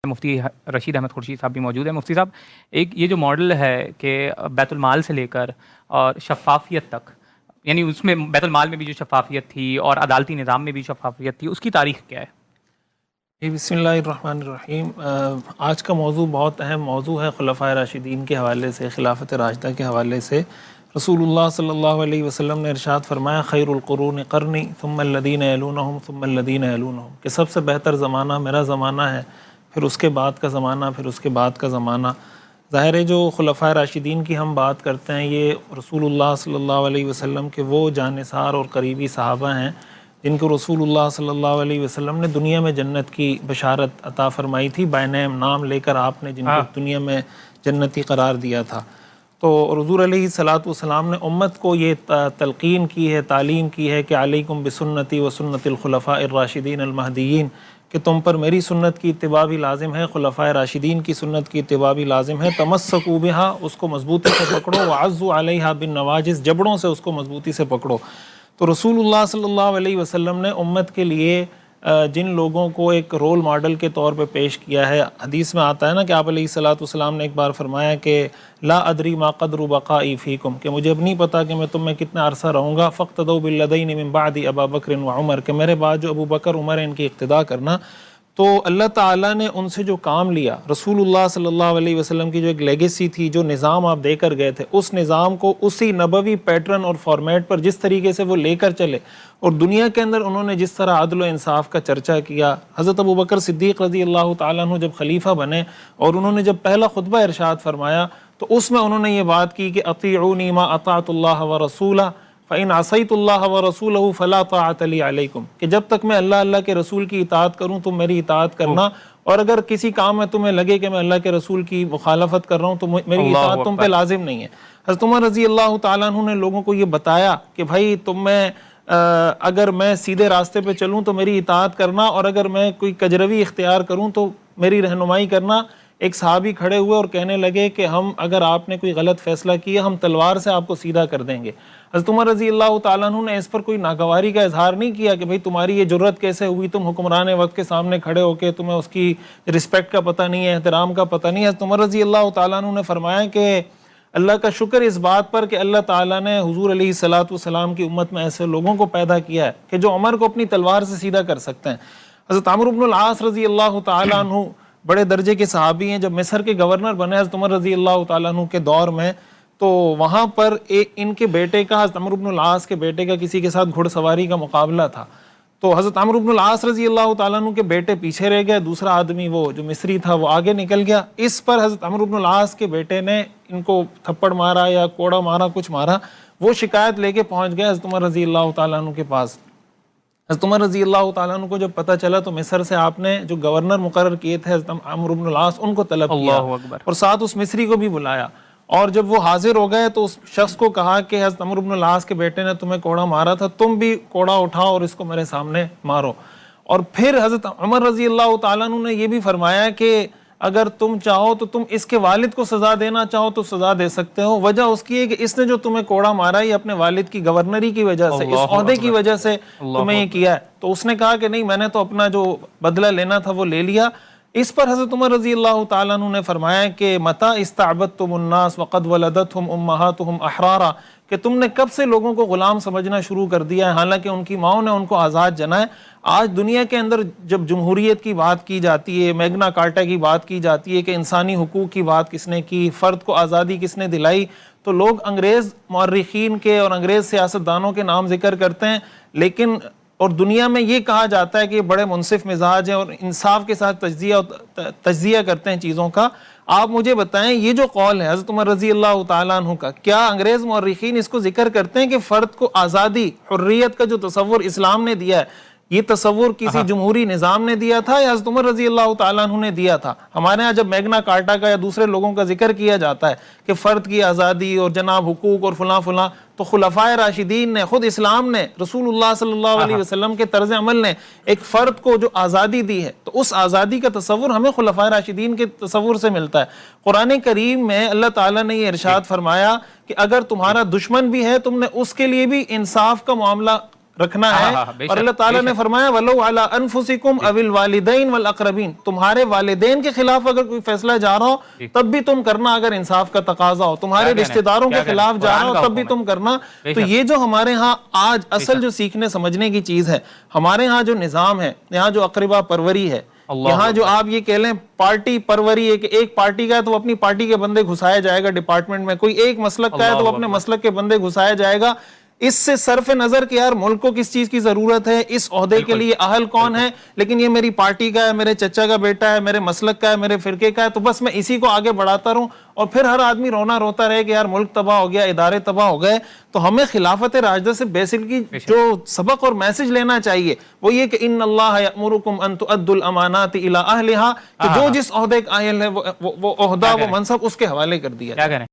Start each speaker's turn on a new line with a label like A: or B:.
A: مفتی رشید احمد خورشید صاحب بھی موجود ہیں۔ مفتی صاحب، ایک یہ جو ماڈل ہے کہ بیت المال سے لے کر اور شفافیت تک، یعنی اس میں بیت المال میں بھی جو شفافیت تھی اور عدالتی نظام میں بھی شفافیت تھی، اس کی تاریخ کیا ہے؟
B: بسم اللہ الرحمن الرحیم۔ آج کا موضوع بہت اہم موضوع ہے خلفائے راشدین کے حوالے سے، خلافت راشدہ کے حوالے سے۔ رسول اللہ صلی اللہ علیہ وسلم نے ارشاد فرمایا، خیر القرون قرنی ثم الذین یلونہم ثم الذین یلونہم، کہ سب سے بہتر زمانہ میرا زمانہ ہے، پھر اس کے بعد کا زمانہ، پھر اس کے بعد کا زمانہ۔ ظاہر ہے جو خلفائے راشدین کی ہم بات کرتے ہیں، یہ رسول اللہ صلی اللہ علیہ وسلم کے وہ جانثار اور قریبی صحابہ ہیں جن کو رسول اللہ صلی اللہ علیہ وسلم نے دنیا میں جنت کی بشارت عطا فرمائی تھی، بینیم نام لے کر آپ نے جن کو دنیا میں جنتی قرار دیا تھا۔ تو حضور علیہ الصلاۃ والسلام نے امت کو یہ تلقین کی ہے، تعلیم کی ہے کہ علیکم بسنتی و سنت الخلفاء الراشدین المہدیین، کہ تم پر میری سنت کی اتباع بھی لازم ہے، خلفائے راشدین کی سنت کی اتباع بھی لازم ہے۔ تمسکوا بہا، اس کو مضبوطی سے پکڑو، وعضوا علیہا بالنواجذ، جبڑوں سے اس کو مضبوطی سے پکڑو۔ تو رسول اللہ صلی اللہ علیہ وسلم نے امت کے لیے جن لوگوں کو ایک رول ماڈل کے طور پہ پیش کیا ہے، حدیث میں آتا ہے نا کہ آپ علیہ الصلاۃ والسلام نے ایک بار فرمایا کہ لا ادری ما قدر بقائی فیکم، کہ مجھے اب نہیں پتا کہ میں تم میں کتنا عرصہ رہوں گا، فاقتدوا بالذین من بعد ابا بکر و عمر، کہ میرے بعد جو ابو بکر عمر ہیں ان کی اقتداء کرنا۔ تو اللہ تعالیٰ نے ان سے جو کام لیا، رسول اللہ صلی اللہ علیہ وسلم کی جو ایک لیگیسی تھی، جو نظام آپ دے کر گئے تھے، اس نظام کو اسی نبوی پیٹرن اور فارمیٹ پر جس طریقے سے وہ لے کر چلے، اور دنیا کے اندر انہوں نے جس طرح عدل و انصاف کا چرچا کیا۔ حضرت ابو بکر صدیق رضی اللہ تعالیٰ عنہ جب خلیفہ بنے اور انہوں نے جب پہلا خطبہ ارشاد فرمایا تو اس میں انہوں نے یہ بات کی کہ اطیعونی ما اطاعت اللہ ورسولہ فَإِنْ عَصَيْتُ اللَّهَ وَرَسُولَهُ فَلَا طَاعَةَ لِي عَلَيْكُمْ، کہ جب تک میں اللہ کے رسول کی اطاعت کروں تم میری اطاعت کرنا، اور اگر کسی کام میں تمہیں لگے کہ میں اللہ کے رسول کی مخالفت کر رہا ہوں تو میری اطاعت تم پہ لازم نہیں ہے۔ حضرت عمر رضی اللہ تعالیٰ عنہ نے لوگوں کو یہ بتایا کہ بھائی تم میں اگر میں سیدھے راستے پہ چلوں تو میری اطاعت کرنا، اور اگر میں کوئی کجروی اختیار کروں تو میری رہنمائی کرنا۔ ایک صحابی کھڑے ہوئے اور کہنے لگے کہ ہم اگر آپ نے کوئی غلط فیصلہ کیا ہم تلوار سے آپ کو سیدھا کر دیں گے۔ حضرت عمر رضی اللہ تعالیٰ عنہ نے اس پر کوئی ناگواری کا اظہار نہیں کیا کہ بھئی تمہاری یہ جرت کیسے ہوئی، تم حکمران وقت کے سامنے کھڑے ہو کے تمہیں اس کی رسپیکٹ کا پتہ نہیں ہے، احترام کا پتہ نہیں ہے۔ حضرت عمر رضی اللہ تعالیٰ عنہ نے فرمایا کہ اللہ کا شکر اس بات پر کہ اللہ تعالیٰ نے حضور علیہ الصلاۃ والسلام کی امت میں ایسے لوگوں کو پیدا کیا ہے کہ جو عمر کو اپنی تلوار سے سیدھا کر سکتے ہیں۔ حضرت عمرو بن العاص رضی اللہ تعالیٰ عنہ بڑے درجے کے صحابی ہیں، جب مصر کے گورنر بنے حضرت عمر رضی اللہ تعالیٰ عنہ کے دور میں، تو وہاں پر ان کے بیٹے کا، حضرت عمرو بن العاص کے بیٹے کا کسی کے ساتھ گھڑ سواری کا مقابلہ تھا۔ تو حضرت عمرو بن العاص رضی اللہ تعالیٰ عنہ کے بیٹے پیچھے رہ گئے، دوسرا آدمی وہ جو مصری تھا وہ آگے نکل گیا۔ اس پر حضرت عمرو بن العاص کے بیٹے نے ان کو تھپڑ مارا یا کوڑا مارا، کچھ مارا، وہ شکایت لے کے پہنچ گئے حضرت عمر رضی اللہ تعالیٰ عنہ کے پاس۔ حضرت عمر رضی اللہ تعالیٰ عنہ کو جب پتہ چلا تو مصر سے آپ نے جو گورنر مقرر کیے تھے حضرت عمرو بن العاص، ان کو طلب کیا اور ساتھ اس مصری کو بھی بلایا، اور جب وہ حاضر ہو گئے تو اس شخص کو کہا کہ حضرت عمرو بن العاص کے بیٹے نے تمہیں کوڑا مارا تھا، تم بھی کوڑا اٹھاؤ اور اس کو میرے سامنے مارو۔ اور پھر حضرت عمر رضی اللہ تعالیٰ عنہ نے یہ بھی فرمایا کہ اگر تم چاہو تو تم اس کے والد کو سزا دینا چاہو تو سزا دے سکتے ہو، وجہ اس کی ہے کہ اس نے جو تمہیں کوڑا مارا یہ اپنے والد کی گورنری کی وجہ سے، اس عہدے کی وجہ سے تمہیں یہ کیا ہے۔ تو اس نے کہا کہ نہیں، میں نے تو اپنا جو بدلہ لینا تھا وہ لے لیا۔ اس پر حضرت عمر رضی اللہ تعالیٰ عنہ نے فرمایا کہ متى استعبدتم الناس وقد ولدتهم امہاتهم احرارا، کہ تم نے کب سے لوگوں کو غلام سمجھنا شروع کر دیا ہے حالانکہ ان کی ماؤں نے ان کو آزاد جنا ہے۔ آج دنیا کے اندر جب جمہوریت کی بات کی جاتی ہے، میگنا کارٹا کی بات کی جاتی ہے کہ انسانی حقوق کی بات کس نے کی، فرد کو آزادی کس نے دلائی، تو لوگ انگریز مورخین کے اور انگریز سیاستدانوں کے نام ذکر کرتے ہیں، لیکن اور دنیا میں یہ کہا جاتا ہے کہ یہ بڑے منصف مزاج ہیں اور انصاف کے ساتھ تجزیہ کرتے ہیں چیزوں کا۔ آپ مجھے بتائیں یہ جو قول ہے حضرت عمر رضی اللہ تعالیٰ عنہ کا، کیا انگریز مورخین اس کو ذکر کرتے ہیں کہ فرد کو آزادی، حریت کا جو تصور اسلام نے دیا ہے، یہ تصور کسی جمہوری نظام نے دیا تھا یا حضرت عمر رضی اللہ تعالیٰ عنہ نے دیا تھا؟ ہمارے ہاں جب میگنا کارٹا کا یا دوسرے لوگوں کا ذکر کیا جاتا ہے کہ فرد کی آزادی اور جناب حقوق اور فلاں فلاں، تو خلفائے راشدین نے، خود اسلام نے، رسول اللہ صلی اللہ علیہ وسلم کے طرز عمل نے ایک فرد کو جو آزادی دی ہے، تو اس آزادی کا تصور ہمیں خلفائے راشدین کے تصور سے ملتا ہے۔ قرآن کریم میں اللہ تعالیٰ نے یہ ارشاد فرمایا کہ اگر تمہارا دشمن بھی ہے تم نے اس کے لیے بھی انصاف کا معاملہ رکھنا ہے. اور اللہ تعالیٰ نے فرمایا وَلَوْ عَلَىٰ أَنفُسِكُمْ أَوِ الْوَالِدَيْنِ وَالْأَقْرَبِينَ, تمہارے والدین کے خلاف اگر کوئی فیصلہ جا رہا ہو تب بھی تم کرنا اگر انصاف کا تقاضا ہو, تمہارے رشتہ داروں کے خلاف جا رہا ہو تب بھی تم کرنا. تو یہ جو ہمارے ہاں آج اصل جو سیکھنے سمجھنے کی چیز ہے, ہمارے ہاں جو نظام ہے, یہاں جو اقربا پروری ہے, یہاں جو آپ یہ کہہ لیں پارٹی پروری ہے کہ ایک پارٹی کا ہے تو اپنی پارٹی کے بندے گھسایا جائے گا ڈپارٹمنٹ میں, کوئی ایک مسلک کا ہے تو اپنے مسلک کے بندے گھسایا جائے گا. اس سے صرف نظر کہ یار ملک کو کس چیز کی ضرورت ہے, اس عہدے کے لیے اہل کون ہے, لیکن یہ میری پارٹی کا ہے, میرے چچا کا بیٹا ہے, میرے مسلک کا ہے, میرے فرقے کا ہے, تو بس میں اسی کو آگے بڑھاتا رہوں اور پھر ہر آدمی رونا روتا رہے کہ یار ملک تباہ ہو گیا, ادارے تباہ ہو گئے. تو ہمیں خلافت راشدہ سے بیسکلی جو سبق اور میسج لینا چاہیے وہ یہ کہ ان اللہ یأمرکم ان تؤدوا الامانات الی اہلہا, کہ جو جس عہدے کا اہل ہے وہ عہدہ وہ منصب اس کے حوالے کر دیا.